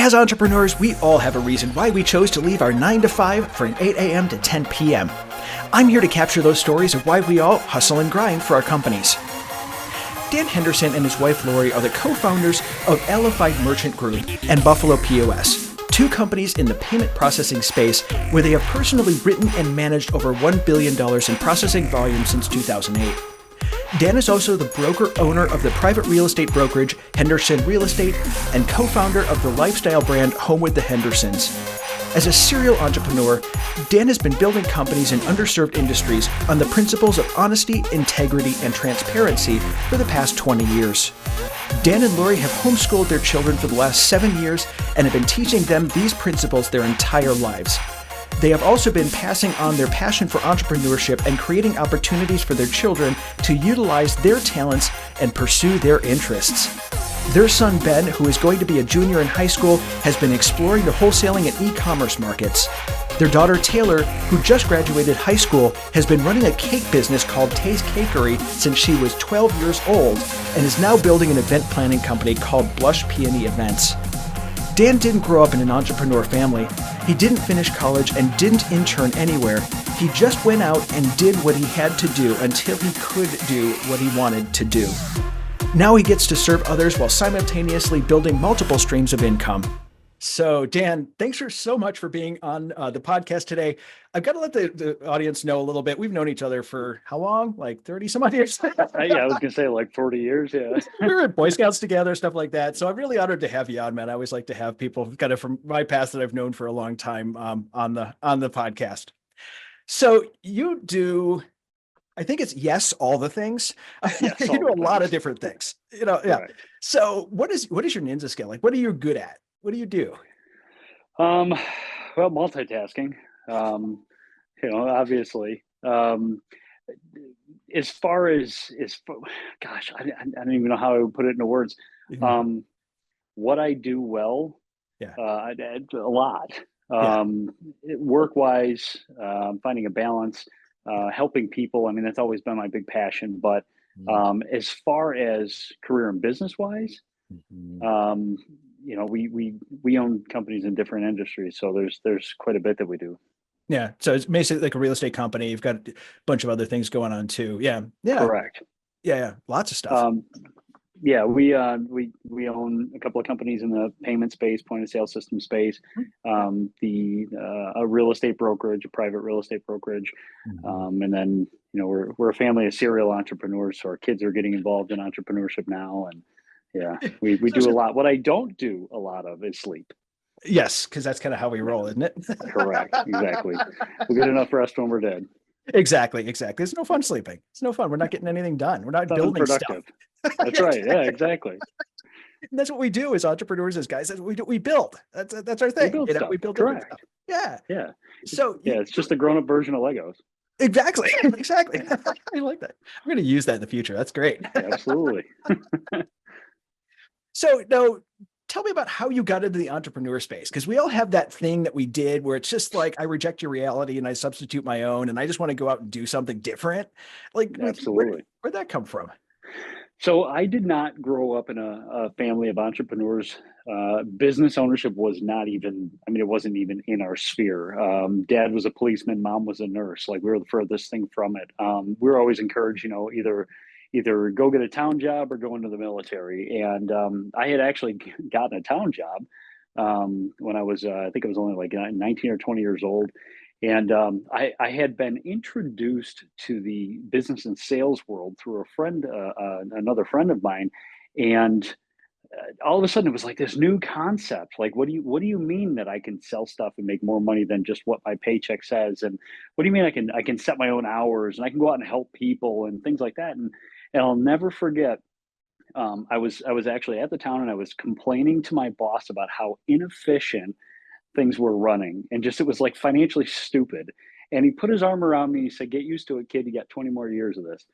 As entrepreneurs, we all have a reason why we chose to leave our 9 to 5 for an 8 a.m. to 10 p.m. I'm here to capture those stories of why we all hustle and grind for our companies. Dan Henderson and his wife Laurie are the co-founders of Alified Merchant Group and Buffalo POS, two companies in the payment processing space where they have personally written and managed over $1 billion in processing volume since 2008. Dan is also the broker-owner of the private real estate brokerage Henderson Real Estate and co-founder of the lifestyle brand Home with the Hendersons. As a serial entrepreneur, Dan has been building companies in underserved industries on the principles of honesty, integrity, and transparency for the past 20 years. Dan and Laurie have homeschooled their children for the last 7 years and have been teaching them these principles their entire lives. They have also been passing on their passion for entrepreneurship and creating opportunities for their children to utilize their talents and pursue their interests. Their son Ben, who is going to be a junior in high school, has been exploring the wholesaling and e-commerce markets. Their daughter Taylor, who just graduated high school, has been running a cake business called Cakery since she was 12 years old and is now building an event planning company called Blush Peony Events. Dan didn't grow up in an entrepreneur family. He didn't finish college and didn't intern anywhere. He just went out and did what he had to do until he could do what he wanted to do. Now he gets to serve others while simultaneously building multiple streams of income. So, Dan, thanks so much for being on the podcast today. I've got to let the audience know a little bit. We've known each other for how long? Like 30 some odd years? Yeah, I was going to say like 40 years. Yeah. We were at Boy Scouts together, stuff like that. So I'm really honored to have you on, man. I always like to have people kind of from my past that I've known for a long time on the podcast. So you do, I think it's yes, all the things. Yes, you do a lot of different things. Yeah. Right. So what is your ninja skill? Like, what are you good at? What do you do? Well, multitasking, obviously, as far as, gosh, I don't even know how I would put it into words. What I do well, a lot, work-wise, finding a balance, helping people. I mean, that's always been my big passion, but as far as career and business-wise, we own companies in different industries, so there's quite a bit that we do. Yeah, so it's basically like a real estate company. You've got a bunch of other things going on too. Yeah. Correct. Yeah, lots of stuff. We own a couple of companies in the payment space, point of sale system space, a real estate brokerage, a private real estate brokerage, and then we're a family of serial entrepreneurs, so our kids are getting involved in entrepreneurship now, and we do a lot. What I don't do a lot of is sleep. Yes, because that's kind of how we roll, isn't it? Correct. Exactly. We'll get enough rest when we're dead. Exactly. It's no fun sleeping. It's no fun. We're not getting anything done. We're not building productive stuff. That's right. Yeah, exactly. And that's what we do as entrepreneurs, as guys. We build. That's our thing. We build different stuff. Yeah. Yeah. So it's just a grown-up version of Legos. Exactly. I like that. I'm going to use that in the future. That's great. Absolutely. So now, tell me about how you got into the entrepreneur space, because we all have that thing that we did where it's just like, I reject your reality and I substitute my own, and I just want to go out and do something different. Like, absolutely. Where'd that come from? So I did not grow up in a family of entrepreneurs. Business ownership was not even, it wasn't even in our sphere. Dad was a policeman, mom was a nurse. Like, we were the furthest thing from it. We were always encouraged, either go get a town job or go into the military. And I had actually gotten a town job when I was, I think I was only like 19 or 20 years old. And I had been introduced to the business and sales world through a friend, another friend of mine. And all of a sudden it was like this new concept. Like, what do you mean that I can sell stuff and make more money than just what my paycheck says? And what do you mean I can set my own hours and I can go out and help people and things like that? And I'll never forget, I was actually at the town and I was complaining to my boss about how inefficient things were running, and just, it was like financially stupid. And he put his arm around me and he said, "Get used to it, kid. You got 20 more years of this."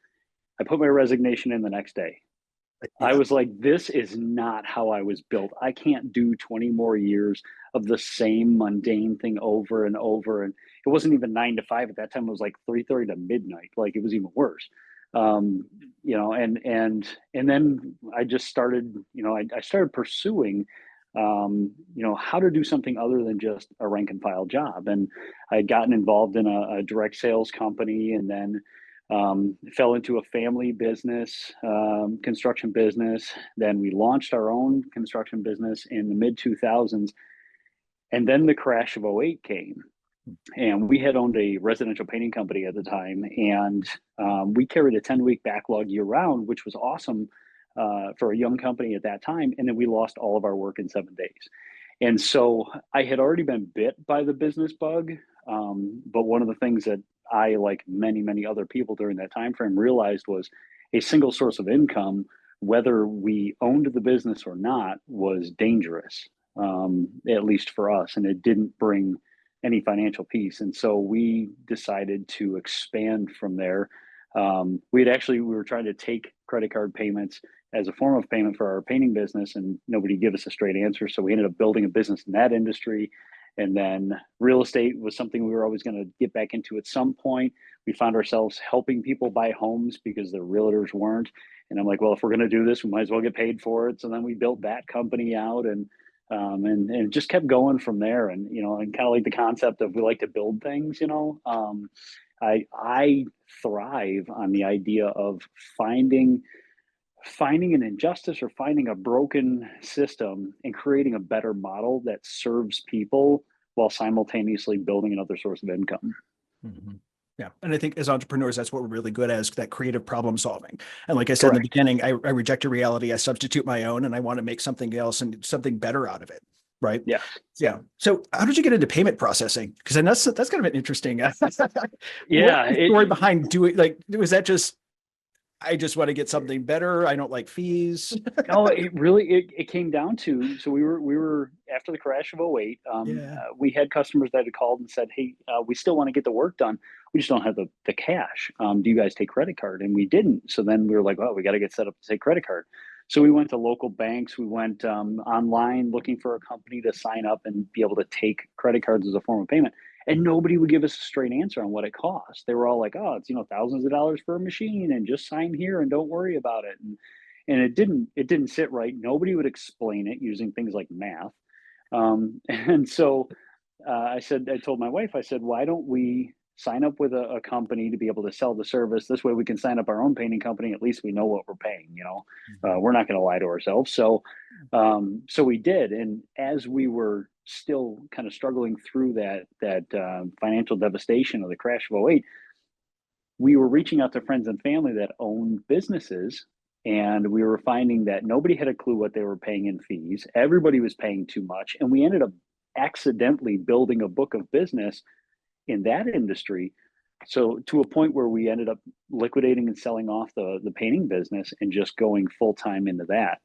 I put my resignation in the next day. I was like, this is not how I was built. I can't do 20 more years of the same mundane thing over and over. And it wasn't even 9 to 5 at that time. It was like 3:30 to midnight. Like, it was even worse. And then I just started, I started pursuing how to do something other than just a rank and file job. And I had gotten involved in a direct sales company, and then fell into a family business, construction business. Then we launched our own construction business in the mid 2000s. And then the crash of '08 came. And we had owned a residential painting company at the time. And we carried a 10-week backlog year round, which was awesome for a young company at that time. And then we lost all of our work in 7 days. And so I had already been bit by the business bug. But one of the things that I, like many other people during that time frame, realized was a single source of income, whether we owned the business or not, was dangerous, at least for us. And it didn't bring any financial peace. And so we decided to expand from there. We were trying to take credit card payments as a form of payment for our painting business, and nobody gave us a straight answer. So we ended up building a business in that industry. And then real estate was something we were always going to get back into at some point. We found ourselves helping people buy homes because the realtors weren't. And I'm like, well, if we're going to do this, we might as well get paid for it. So then we built that company out, and it just kept going from there. And and kind of like the concept of, we like to build things. I thrive on the idea of finding an injustice or finding a broken system and creating a better model that serves people while simultaneously building another source of income. Mm-hmm. Yeah. And I think as entrepreneurs, that's what we're really good at, is that creative problem solving. And like I said Correct. in the beginning, I reject a reality, I substitute my own, and I want to make something else and something better out of it. Right. Yeah. Yeah. So how did you get into payment processing? Because I know that's kind of an interesting. Yeah. What's the story behind doing, like, was that just, I just want to get something better, I don't like fees? No, it came down to, so we were after the crash of '08. Yeah. We had customers that had called and said, hey, we still want to get the work done, we just don't have the cash. Do you guys take credit card? And we didn't. So then we were like, well, we got to get set up to take credit card. So we went to local banks. We went online looking for a company to sign up and be able to take credit cards as a form of payment. And nobody would give us a straight answer on what it cost. They were all like, oh, it's thousands of dollars for a machine, and just sign here and don't worry about it. And it didn't sit right. Nobody would explain it using things like math. And so I told my wife, I said, why don't we sign up with a company to be able to sell the service? This way we can sign up our own painting company. At least we know what we're paying. We're not going to lie to ourselves. So we did. And as we were still kind of struggling through that financial devastation of the crash of '08, we were reaching out to friends and family that owned businesses, and we were finding that nobody had a clue what they were paying in fees. Everybody was paying too much, and we ended up accidentally building a book of business in that industry. So to a point where we ended up liquidating and selling off the painting business and just going full time into that.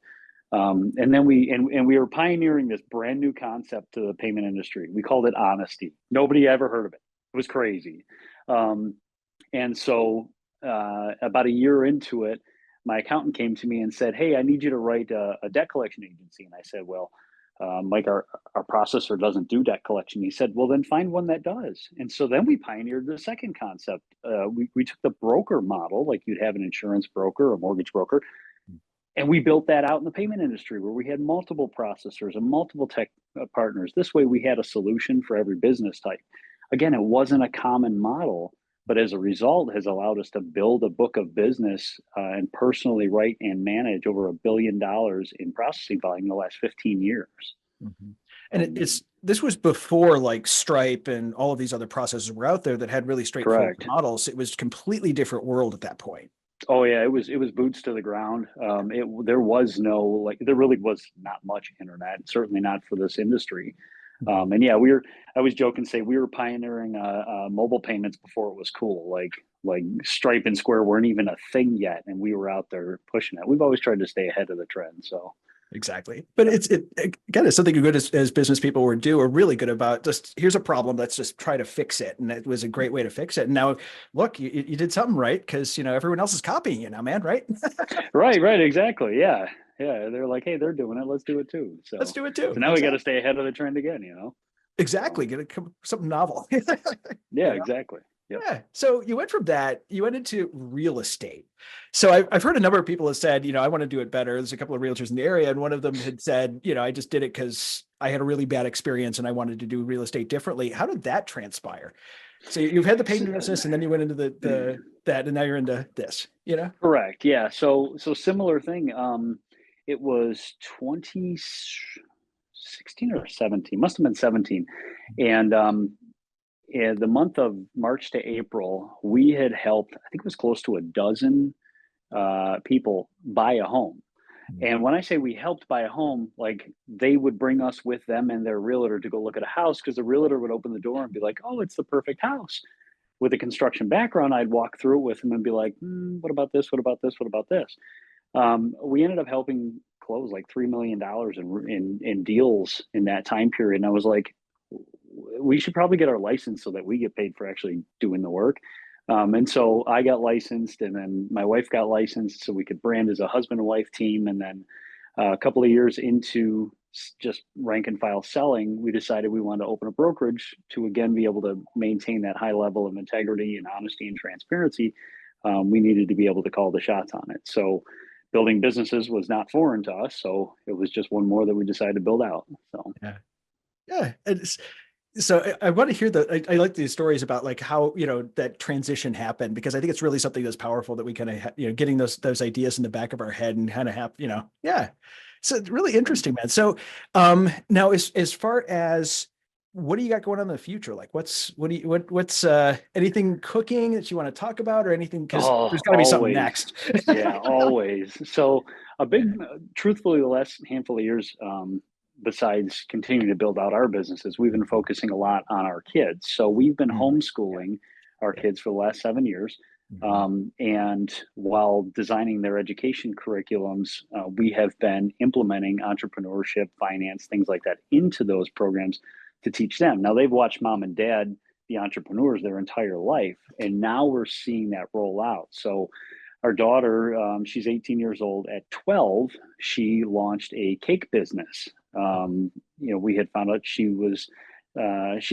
And then we were pioneering this brand new concept to the payment industry. We called it honesty. Nobody ever heard of it. It was crazy. And so about a year into it, my accountant came to me and said, hey, I need you to write a debt collection agency. And I said, well, Mike, our processor doesn't do debt collection. He said, well, then find one that does. And so then we pioneered the second concept. We took the broker model, like you'd have an insurance broker or mortgage broker, and we built that out in the payment industry, where we had multiple processors and multiple tech partners. This way we had a solution for every business type. Again, it wasn't a common model, but as a result has allowed us to build a book of business and personally write and manage over $1 billion in processing volume in the last 15 years. Mm-hmm. And this was before like Stripe and all of these other processors were out there that had really straightforward models. It was a completely different world at that point. Oh yeah, it was boots to the ground. There really was not much internet, certainly not for this industry. And yeah, I was joking, say we were pioneering mobile payments before it was cool. Like Stripe and Square weren't even a thing yet, and we were out there pushing it. We've always tried to stay ahead of the trend. So exactly, but it's kind of something good as business people are really good about. Just here's a problem, let's just try to fix it, and it was a great way to fix it. And now, look, you did something right, because everyone else is copying you now, man. Right? right, exactly. Yeah. They're like, hey, they're doing it, let's do it too. So let's do it too. So now we got to stay ahead of the trend again. Exactly, get something novel. Yeah, exactly. Yep. Yeah. So you went from that, you went into real estate. So I've heard a number of people have said, I want to do it better. There's a couple of realtors in the area, and one of them had said, I just did it because I had a really bad experience and I wanted to do real estate differently. How did that transpire? So you've had the painting business, and then you went into that, and now you're into this, Correct. Yeah. So similar thing. It was 2016 or 17, must have been 17. And in the month of March to April, we had helped, I think it was close to a dozen people buy a home. And when I say we helped buy a home, like they would bring us with them and their realtor to go look at a house, because the realtor would open the door and be like, "Oh, it's the perfect house." With a construction background, I'd walk through it with them and be like, "What about this? What about this? What about this?" We ended up helping close like $3 million in deals in that time period, and I was like, we should probably get our license so that we get paid for actually doing the work. And so I got licensed, and then my wife got licensed, so we could brand as a husband and wife team. And then a couple of years into just rank and file selling, we decided we wanted to open a brokerage to again be able to maintain that high level of integrity and honesty and transparency. We needed to be able to call the shots on it. So building businesses was not foreign to us. So it was just one more that we decided to build out. So yeah, yeah. So I want to hear I like these stories about like how, that transition happened, because I think it's really something that's powerful that we kind of, getting those ideas in the back of our head and kind of have, yeah. So it's really interesting, man. So, now as far as what do you got going on in the future? Like what's anything cooking that you want to talk about, or anything? Cause there's gotta be something always. next. Yeah, always. So a big, truthfully, the last handful of years, besides continuing to build out our businesses, we've been focusing a lot on our kids. So we've been homeschooling our Yeah. kids for the last 7 years. Mhm. And while designing their education curriculums, we have been implementing entrepreneurship, finance, things like that into those programs to teach them. Now they've watched mom and dad be entrepreneurs their entire life, and now we're seeing that roll out. So our daughter, she's 18 years old. At 12, she launched a cake business. We had found out she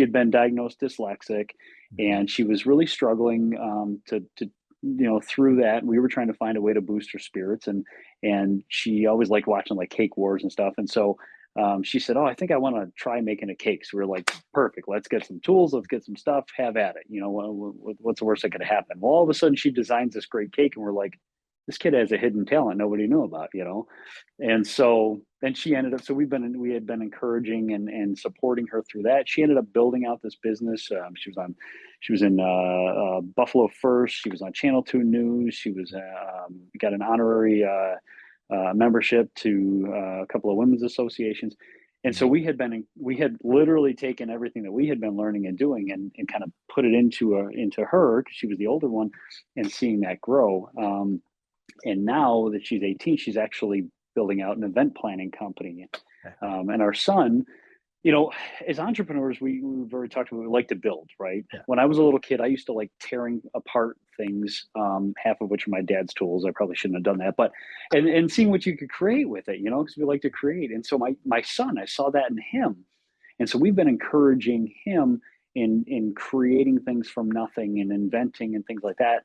had been diagnosed dyslexic, and she was really struggling through that. We were trying to find a way to boost her spirits, and she always liked watching like cake wars and stuff. And so she said, "Oh, I think I want to try making a cake." So we are like, "Perfect. Let's get some tools. Let's get some stuff. Have at it. What's the worst that could happen?" Well, all of a sudden, she designs this great cake, and we're like, "This kid has a hidden talent nobody knew about." And so then she ended up. So we had been encouraging and supporting her through that. She ended up building out this business. She was in Buffalo First. She was on Channel 2 News. She was got an honorary membership to a couple of women's associations. And so we had literally taken everything that we had been learning and doing, and kind of put it into her, because she was the older one, and seeing that grow. And now that she's 18, she's actually building out an event planning company. And our son, as entrepreneurs, we've already talked about, we like to build, right? Yeah. When I was a little kid, I used to like tearing apart things, half of which are my dad's tools. I probably shouldn't have done that, but and seeing what you could create with it, because we like to create. And so my son, I saw that in him, and so we've been encouraging him in creating things from nothing and inventing and things like that.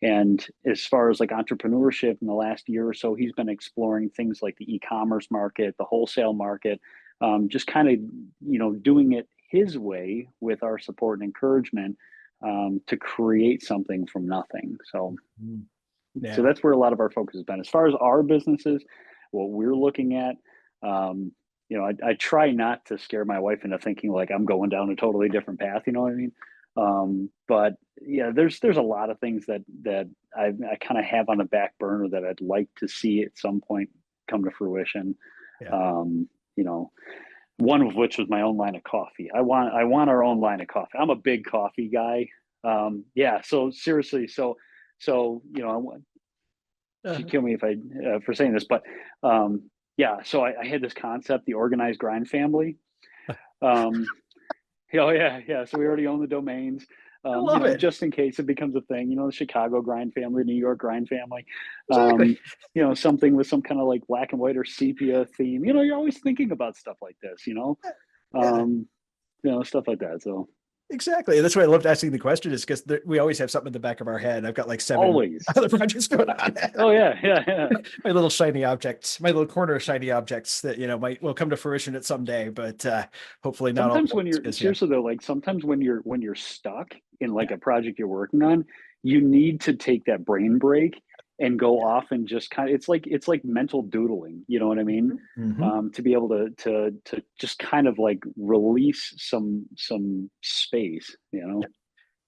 And as far as like entrepreneurship, in the last year or so, he's been exploring things like the e-commerce market, the wholesale market, just kind of doing it his way with our support and encouragement, to create something from nothing. So Mhm. so Yeah. that's where a lot of our focus has been. As far as our businesses, what we're looking at, I try not to scare my wife into thinking like I'm going down a totally different path. You know what I mean? But yeah, there's a lot of things that I kind of have on the back burner that I'd like to see at some point come to fruition. Yeah. Um, you know, one of which was my own line of coffee. I want our own line of coffee. I'm a big coffee guy. Yeah. So seriously, so she'd Uh-huh. kill me if I for saying this, but yeah. So I had this concept, the organized grind family. Um, oh yeah, yeah. So we already own the domains. I love it. Just in case it becomes a thing, the Chicago grind family, New York grind family, Exactly. um, something with some kind of like black and white or sepia theme. You're always thinking about stuff like this, Yeah. um, stuff like that. So Exactly. And that's why I loved asking the question, is because we always have something in the back of our head. I've got like seven Always. other projects going on. Oh yeah, yeah, yeah. My little shiny objects, my little corner of shiny objects that, might will come to fruition at some day, but hopefully not all at Sometimes when once you're because yeah. seriously though, like sometimes when you're stuck in like Yeah. a project you're working on, you need to take that brain break and go Yeah. off and just kind of it's like mental doodling, you know what I mean? Mm-hmm. To be able to just kind of like release some space, you know?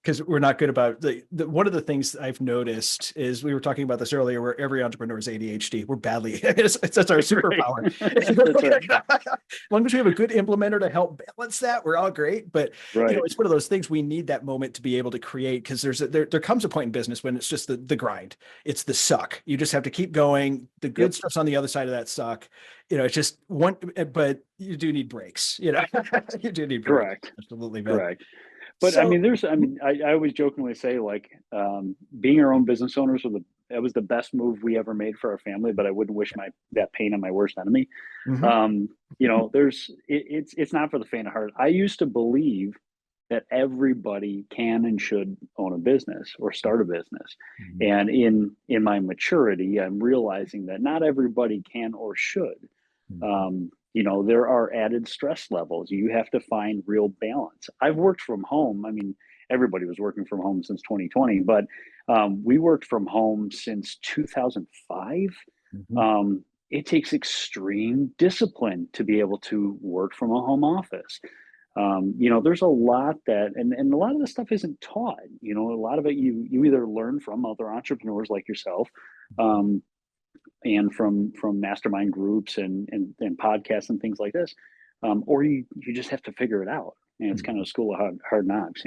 Because we're not good about one of the things I've noticed is we were talking about this earlier, where every entrepreneur is ADHD. We're badly, that's our Right. superpower. That's right. As long as we have a good implementer to help balance that, we're all great. But Right. it's one of those things we need that moment to be able to create, because there comes a point in business when it's just the grind. It's the suck. You just have to keep going. The good Yep. stuff's on the other side of that suck. It's just one, but you do need breaks. You do need breaks. Correct. Absolutely, man. Correct. But I So mean, I always jokingly say like, being our own business owners that was the best move we ever made for our family. But I wouldn't wish that pain on my worst enemy. mhm. It's not for the faint of heart. I used to believe that everybody can and should own a business or start a business, Mhm. and in my maturity, I'm realizing that not everybody can or should. Mhm. There are added stress levels. You have to find real balance. I've worked from home. I mean, everybody was working from home since 2020, but we worked from home since 2005. Mhm. It takes extreme discipline to be able to work from a home office. There's a lot and a lot of the stuff isn't taught. A lot of it you either learn from other entrepreneurs like yourself, um, and from mastermind groups and podcasts and things like this, or you just have to figure it out. And it's kind of Mhm. a school of hard knocks.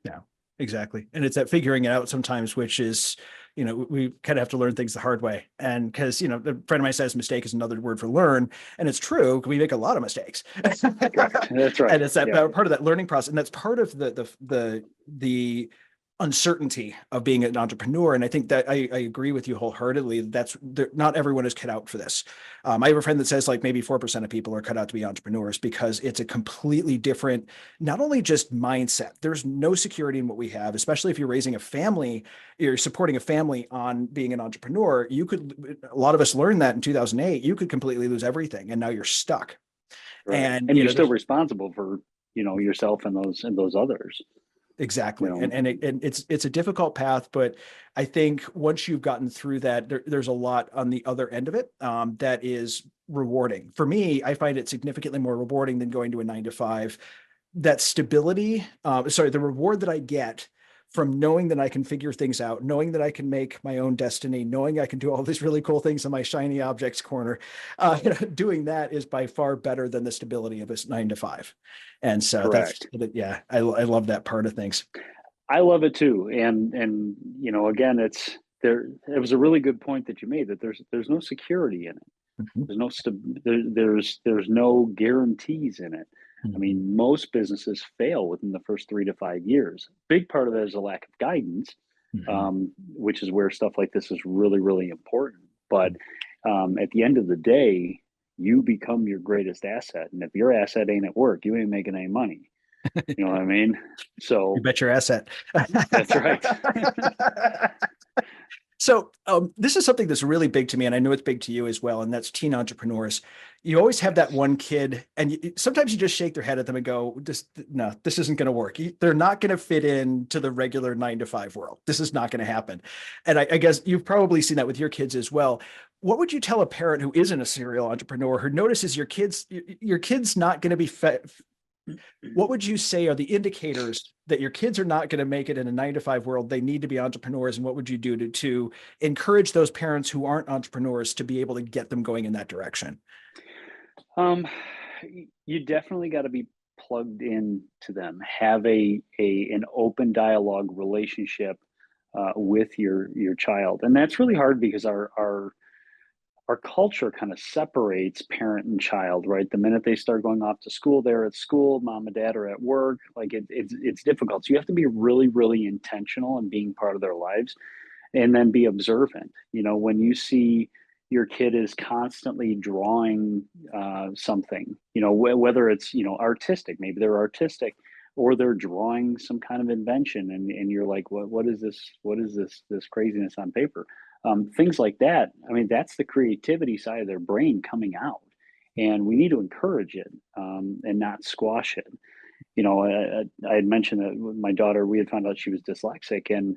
Yeah, exactly. And it's that figuring it out sometimes, which is, we kind of have to learn things the hard way. And because, a friend of mine says mistake is another word for learn. And it's true. We make a lot of mistakes. Correct. That's right. And it's that Yeah. part of that learning process. And that's part of the uncertainty of being an entrepreneur. And I think that I agree with you wholeheartedly. Not everyone is cut out for this. I have a friend that says like maybe 4% of people are cut out to be entrepreneurs, because it's a completely different, not only just mindset. There's no security in what we have, especially if you're raising a family, you're supporting a family on being an entrepreneur. A lot of us learned that in 2008, you could completely lose everything and now you're stuck. Right. And, And you're still responsible for, yourself and those others. You exactly. know. And it's a difficult path, but I think once you've gotten through that, there's a lot on the other end of it, that is rewarding. For me, I find it significantly more rewarding than going to a 9 to 5. That stability, the reward that I get from knowing that I can figure things out, knowing that I can make my own destiny, knowing I can do all these really cool things in my shiny objects corner, doing that is by far better than the stability of a 9 to 5. And so Correct. yeah, I love that part of things. I love it too. And again, it's there. It was a really good point that you made, that there's no security in it. Mhm. There's no guarantees in it. I Mhm. mean, most businesses fail within the first 3 to 5 years. Big part of that is a lack of guidance, Mhm. which is where stuff like this is really, really important. But at the end of the day, you become your greatest asset. And if your asset ain't at work, you ain't making any money. You know what I mean? You So bet your asset. that's right. So this is something that's really big to me, and I know it's big to you as well, and that's teen entrepreneurs. You always have that Yes. one kid, and sometimes you just shake their head at them and go, no, this isn't going to work. They're not going to fit into the regular 9 to 5 world. This is not going to happen." And I guess you've probably seen that with your kids as well. What would you tell a parent who isn't a serial entrepreneur, who notices your kid's not going to be what would you say are the indicators that your kids are not going to make it in a 9 to 5 world? They need to be entrepreneurs. And what would you do to encourage those parents who aren't entrepreneurs to be able to get them going in that direction? Um, you definitely got to be plugged in to them. Have an open dialogue relationship with your child, and that's really hard because our culture kind of separates parent and child. Right, the minute they start going off to school, they're at school. Mom and dad are at work. Like it's difficult. So you have to be really, really intentional in being part of their lives, and then be observant. When you see your kid is constantly drawing something, whether it's artistic, maybe they're artistic, or they're drawing some kind of invention, and you're like, what is this? What is this craziness on paper? Things like that. I mean, that's the creativity side of their brain coming out, and we need to encourage it, and not squash it. I had mentioned that with my daughter, we had found out she was dyslexic, and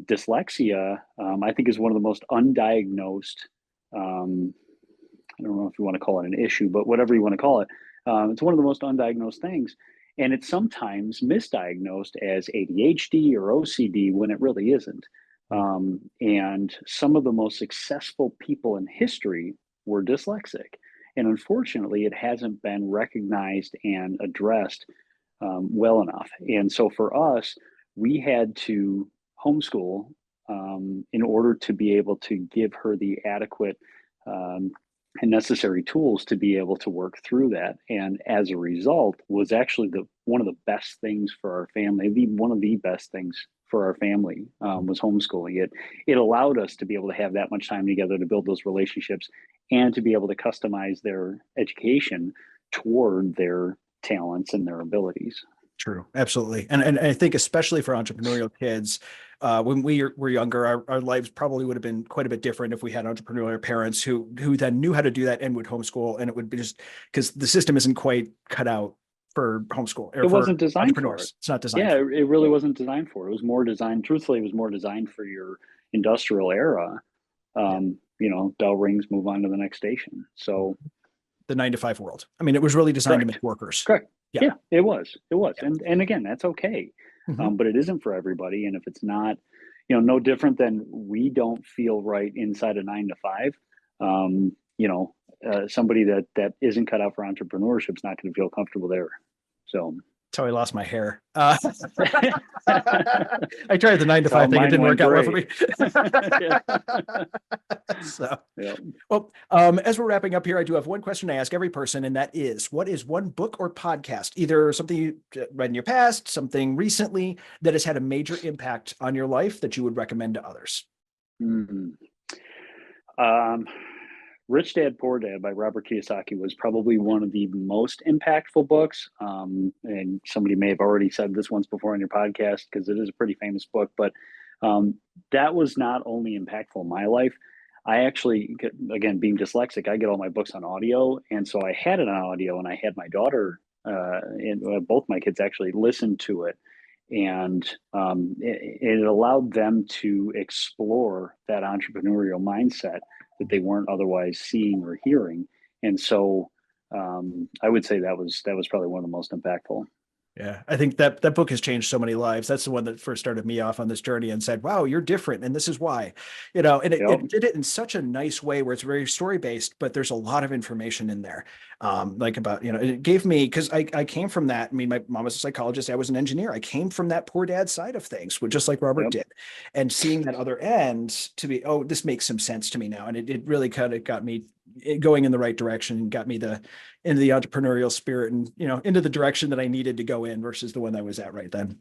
dyslexia, I think, is one of the most undiagnosed. Um, I don't know if you want to call it an issue, but whatever you want to call it, it's one of the most undiagnosed things, and it's sometimes misdiagnosed as ADHD or OCD when it really isn't. And some of the most successful people in history were dyslexic. And unfortunately, it hasn't been recognized and addressed well enough. And so for us, we had to homeschool in order to be able to give her the adequate and necessary tools to be able to work through that. And as a result, was actually one of the best things for our family. One of the best things for our family was homeschooling. It allowed us to be able to have that much time together to build those relationships and to be able to customize their education toward their talents and their abilities. True. Absolutely. And I think especially for entrepreneurial kids, when we were younger, our lives probably would have been quite a bit different if we had entrepreneurial parents who then knew how to do that and would homeschool. And it would be just because the system isn't quite cut out for homeschool. It wasn't designed for it. It's not designed. Yeah, it really wasn't designed for it. It was more designed, truthfully, it was more designed for your industrial era. Bell rings, move on to the next station. So the 9-to-5 world. I mean, it was really designed Correct. to make workers. Correct. Yeah, it was. Yeah. And again, that's okay. Mhm. But it isn't for everybody. And if it's not, no different than we don't feel right inside a 9-to-5, somebody that isn't cut out for entrepreneurship is not going to feel comfortable there. So that's how I lost my hair. I tried the 9-to-5 thing. It didn't work out well for me. So, yeah. well, as we're wrapping up here, I do have one question I ask every person, and that is, what is one book or podcast, either something you read in your past, something recently, that has had a major impact on your life that you would recommend to others? Mm-hmm. Rich Dad, Poor Dad by Robert Kiyosaki was probably one of the most impactful books. And somebody may have already said this once before on your podcast, because it is a pretty famous book, but that was not only impactful in my life. I actually, again, being dyslexic, I get all my books on audio. And so I had it on audio, and I had my daughter and both my kids actually listen to it. And it allowed them to explore that entrepreneurial mindset that they weren't otherwise seeing or hearing. And so I would say that was probably one of the most impactful. Yeah, I think that book has changed so many lives. That's the one that first started me off on this journey and said, wow, you're different. And this is why, and it did it in such a nice way where it's very story-based, but there's a lot of information in there. Like about, it gave me, because I came from that. I mean, my mom was a psychologist. I was an engineer. I came from that poor dad side of things, just like Robert did. And seeing that other end to be, oh, this makes some sense to me now. And it really kind of got me going in the right direction and got me into the entrepreneurial spirit and, into the direction that I needed to go in versus the one I was at right then.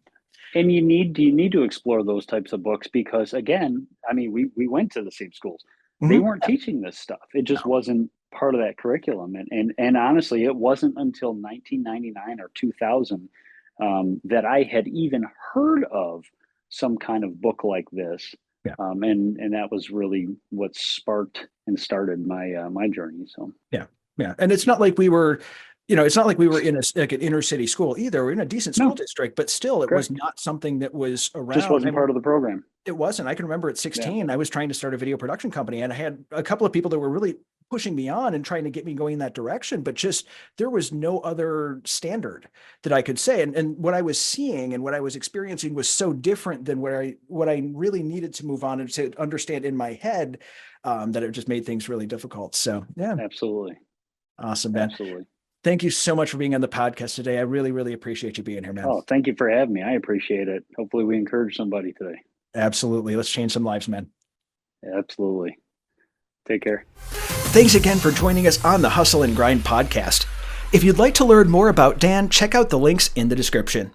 And you need to explore those types of books because, again, I mean, we went to the same schools. They weren't teaching this stuff. It just wasn't part of that curriculum. And honestly, it wasn't until 1999 or 2000 that I had even heard of some kind of book like this. Yeah. And that was really what sparked and started my journey. So yeah. And it's not like we were, in an inner city school either. We're in a decent school district, but still it was not something that was around. Just wasn't part of the program. It wasn't. I can remember at 16, I was trying to start a video production company, and I had a couple of people that were really pushing me on and trying to get me going in that direction, but just there was no other standard that I could say. And what I was seeing and what I was experiencing was so different than what I really needed to move on and to understand in my head, that it just made things really difficult. So yeah. Absolutely. Awesome, man. Absolutely. Thank you so much for being on the podcast today. I really, really appreciate you being here, man. Oh, thank you for having me. I appreciate it. Hopefully we encourage somebody today. Absolutely. Let's change some lives, man. Absolutely. Take care. Thanks again for joining us on the Hustle and Grind podcast. If you'd like to learn more about Dan, check out the links in the description.